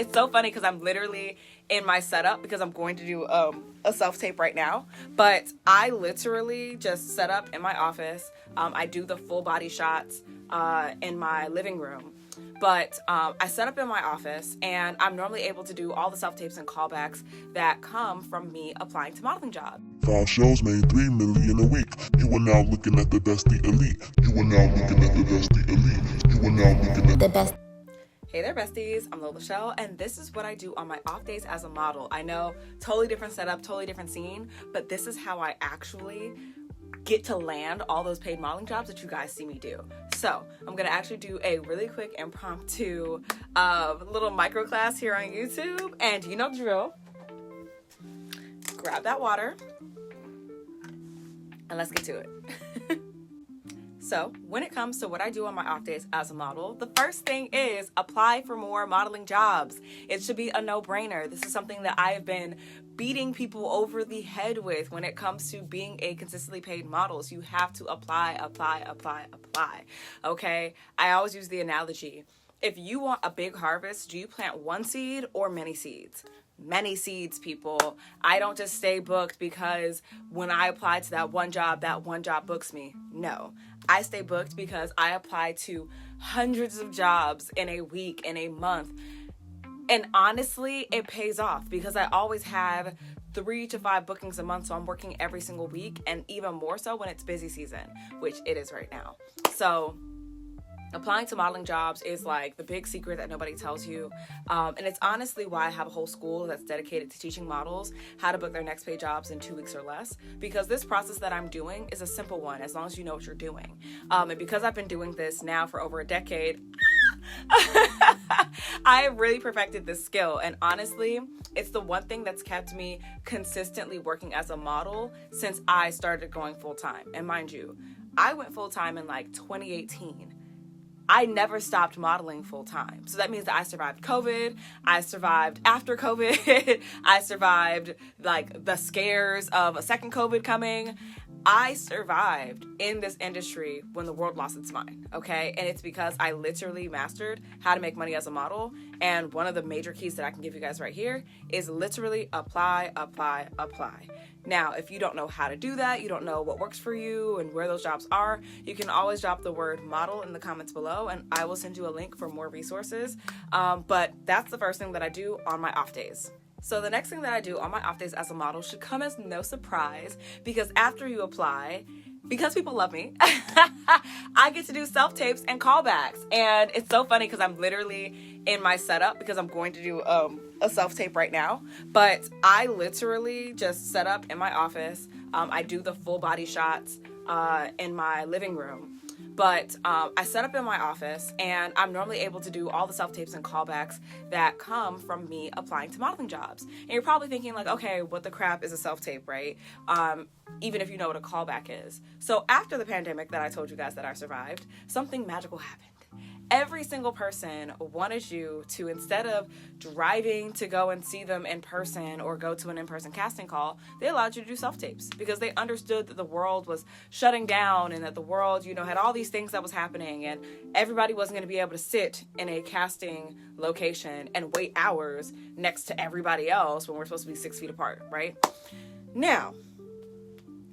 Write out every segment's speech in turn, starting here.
It's so funny because I'm literally in my setup because I'm going to do a self-tape right now. But I literally just set up in my office. I do the full body shots in my living room. But I set up in my office, and I'm normally able to do all the self-tapes and callbacks that come from me applying to modeling jobs. 5 shows made 3 million a week. You are now looking at the best, the elite. You are now looking at the best, the elite. You are now looking at the best. Hey there, besties. I'm Lola Shell, and this is what I do on my off days as a model. I know, totally different setup, totally different scene, but this is how I actually get to land all those paid modeling jobs that you guys see me do. So I'm gonna actually do a really quick impromptu little micro class here on YouTube, and you know the drill. Grab that water, and let's get to it. So when it comes to what I do on my off days as a model, the first thing is apply for more modeling jobs. It should be a no-brainer. This is something that I have been beating people over the head with when it comes to being a consistently paid model. So you have to apply. Okay? I always use the analogy. If you want a big harvest, do you plant one seed or many seeds? Many seeds, people. I don't just stay booked because when I apply to that one job books me. No, I stay booked because I apply to hundreds of jobs in a week, in a month. And honestly, it pays off because I always have 3 to 5 bookings a month. So I'm working every single week, and even more so when it's busy season, which it is right now. So applying to modeling jobs is like the big secret that nobody tells you. And it's honestly why I have a whole school that's dedicated to teaching models how to book their next paid jobs in 2 weeks or less. Because this process that I'm doing is a simple one, as long as you know what you're doing. And because I've been doing this now for over a decade, I have really perfected this skill. And honestly, it's the one thing that's kept me consistently working as a model since I started going full time. And mind you, I went full time in like 2018. I never stopped modeling full time. So that means that I survived COVID. I survived after COVID. I survived like the scares of a second COVID coming. I survived in this industry when the world lost its mind, okay? And it's because I literally mastered how to make money as a model. And one of the major keys that I can give you guys right here is literally apply. Now, if you don't know how to do that, you don't know what works for you and where those jobs are, you can always drop the word model in the comments below, and I will send you a link for more resources. But that's the first thing that I do on my off days. So the next thing that I do on my off days as a model should come as no surprise, because after you apply, because people love me, I get to do self-tapes and callbacks. And it's so funny because I'm literally in my setup because I'm going to do a self-tape right now. But I literally just set up in my office. I do the full body shots in my living room. But I set up in my office, and I'm normally able to do all the self-tapes and callbacks that come from me applying to modeling jobs. And you're probably thinking like, okay, what the crap is a self-tape, right? Even if you know what a callback is. So after the pandemic that I told you guys that I survived, something magical happened. Every single person wanted you to, instead of driving to go and see them in person or go to an in-person casting call, they allowed you to do self-tapes because they understood that the world was shutting down and that the world, had all these things that was happening, and everybody wasn't going to be able to sit in a casting location and wait hours next to everybody else when we're supposed to be 6 feet apart, right? Now,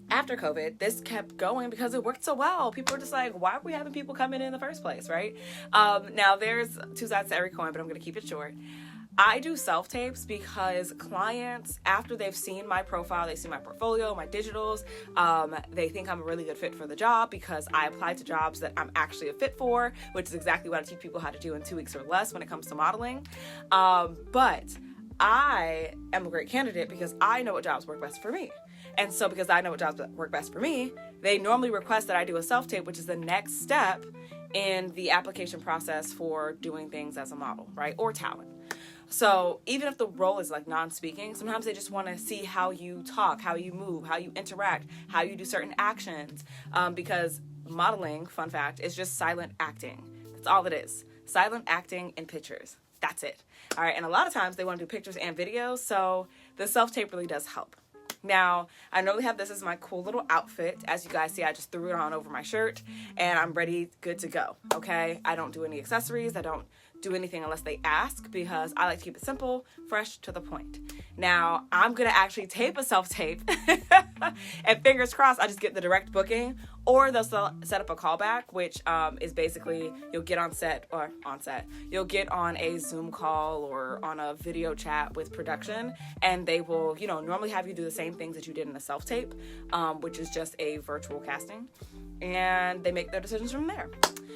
after COVID, this kept going because it worked so well. People were just like, why are we having people come in the first place, right? Now, there's 2 sides to every coin, but I'm going to keep it short. I do self-tapes because clients, after they've seen my profile, they see my portfolio, my digitals, they think I'm a really good fit for the job because I apply to jobs that I'm actually a fit for, which is exactly what I teach people how to do in 2 weeks or less when it comes to modeling. But I am a great candidate because I know what jobs work best for me. And so because I know what jobs work best for me, they normally request that I do a self-tape, which is the next step in the application process for doing things as a model, right? Or talent. So even if the role is like non-speaking, sometimes they just want to see how you talk, how you move, how you interact, how you do certain actions. Because modeling, fun fact, is just silent acting. That's all it is. Silent acting in pictures. That's it. All right. And a lot of times they want to do pictures and videos. So the self-tape really does help. Now, I normally have this as my cool little outfit. As you guys see, I just threw it on over my shirt and I'm ready, good to go, okay? I don't do any accessories. I don't do anything unless they ask, because I like to keep it simple, fresh, to the point. Now, I'm going to actually tape a self-tape, and fingers crossed I just get the direct booking, or they'll set up a callback, which is basically you'll get you'll get on a Zoom call or on a video chat with production, and they will, normally have you do the same things that you did in a self-tape, which is just a virtual casting, and they make their decisions from there.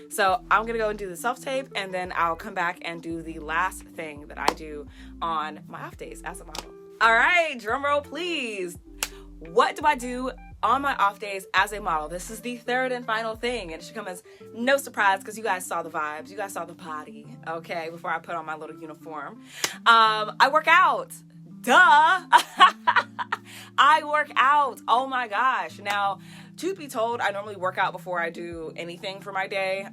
So I'm going to go and do the self-tape, and then I'll come back and do the last thing that I do on my off days as a model. All right, drum roll, please. What do I do on my off days as a model? This is the third and final thing, and it should come as no surprise because you guys saw the vibes. You guys saw the body, okay, before I put on my little uniform. I work out. Duh. I work out. Oh my gosh. Now, truth be told, I normally work out before I do anything for my day.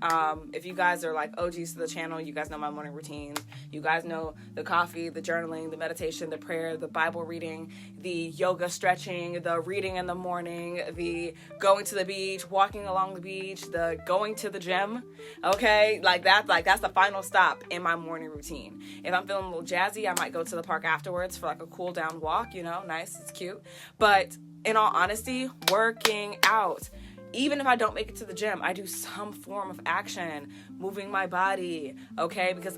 If you guys are like OGs to the channel, you guys know my morning routines. You guys know the coffee, the journaling, the meditation, the prayer, the Bible reading, the yoga stretching, the reading in the morning, the going to the beach, walking along the beach, the going to the gym. Okay, that's the final stop in my morning routine. If I'm feeling a little jazzy, I might go to the park afterwards for like a cool down walk, nice, it's cute. But in all honesty, working out. Even if I don't make it to the gym, I do some form of action, moving my body, okay? Because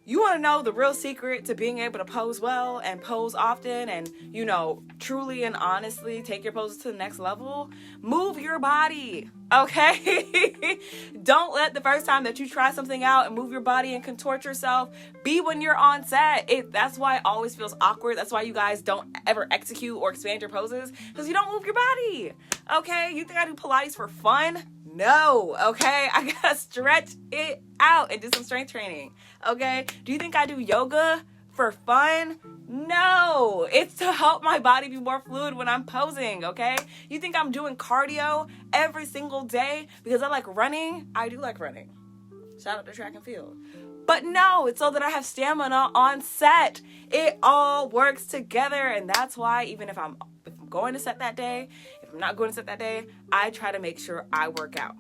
you want to know the real secret to being able to pose well and pose often and, truly and honestly take your poses to the next level? Move your body, okay? Don't let the first time that you try something out and move your body and contort yourself be when you're on set. That's why it always feels awkward. That's why you guys don't ever execute or expand your poses, because you don't move your body, okay? You think I do Pilates for fun? No, okay? I gotta stretch it out and do some strength training, okay? Do you think I do yoga for fun? No, it's to help my body be more fluid when I'm posing, okay? You think I'm doing cardio every single day because I like running? I do like running. Shout out to track and field. But no, it's so that I have stamina on set. It all works together, and that's why even if I'm going to set that day, if I'm not going to set that day, I try to make sure I work out.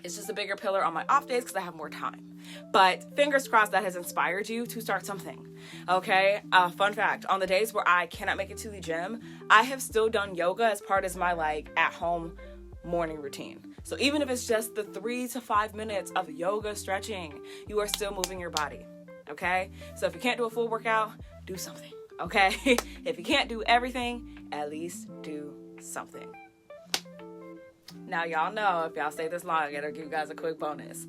It's just a bigger pillar on my off days because I have more time. But fingers crossed that has inspired you to start something, okay? Fun fact, on the days where I cannot make it to the gym, I have still done yoga as part of my at-home morning routine. So even if it's just the 3 to 5 minutes of yoga stretching, you are still moving your body, okay? So if you can't do a full workout, do something, okay? If you can't do everything, at least do something. Now, y'all know, if y'all stay this long, I gotta give you guys a quick bonus.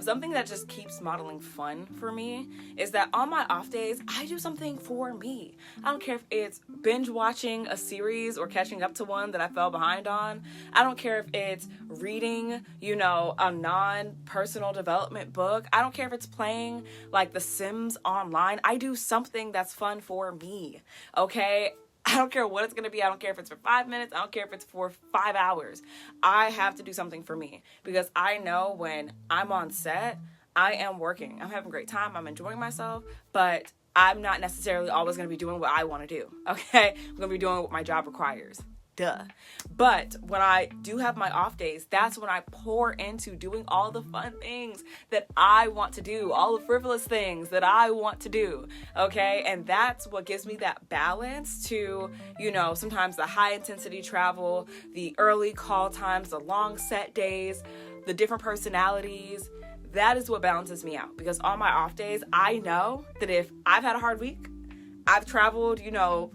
Something that just keeps modeling fun for me is that on my off days, I do something for me. I don't care if it's binge watching a series or catching up to one that I fell behind on. I don't care if it's reading, a non-personal development book. I don't care if it's playing like The Sims online. I do something that's fun for me, okay? I don't care what it's going to be. I don't care if it's for 5 minutes. I don't care if it's for 5 hours. I have to do something for me because I know when I'm on set, I am working. I'm having a great time. I'm enjoying myself, but I'm not necessarily always going to be doing what I want to do, okay? I'm going to be doing what my job requires. Duh. But when I do have my off days, that's when I pour into doing all the fun things that I want to do, all the frivolous things that I want to do, okay? And that's what gives me that balance to, sometimes the high intensity travel, the early call times, the long set days, the different personalities. That is what balances me out, because on my off days, I know that if I've had a hard week, I've traveled,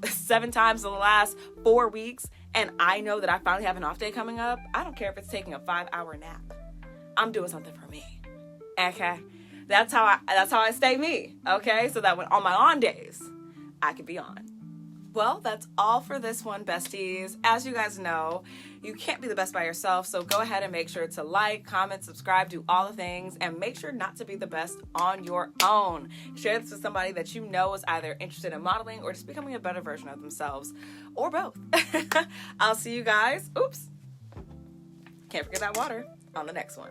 7 times in the last 4 weeks, and I know that I finally have an off day coming up, I don't care if it's taking a 5-hour nap. I'm doing something for me, okay? That's how I stay me, okay? So that when on my on days, I can be on. Well, that's all for this one, besties. As you guys know, you can't be the best by yourself, so go ahead and make sure to like, comment, subscribe, do all the things, and make sure not to be the best on your own. Share this with somebody that you know is either interested in modeling or just becoming a better version of themselves, or both. I'll see you guys, can't forget that water, on the next one.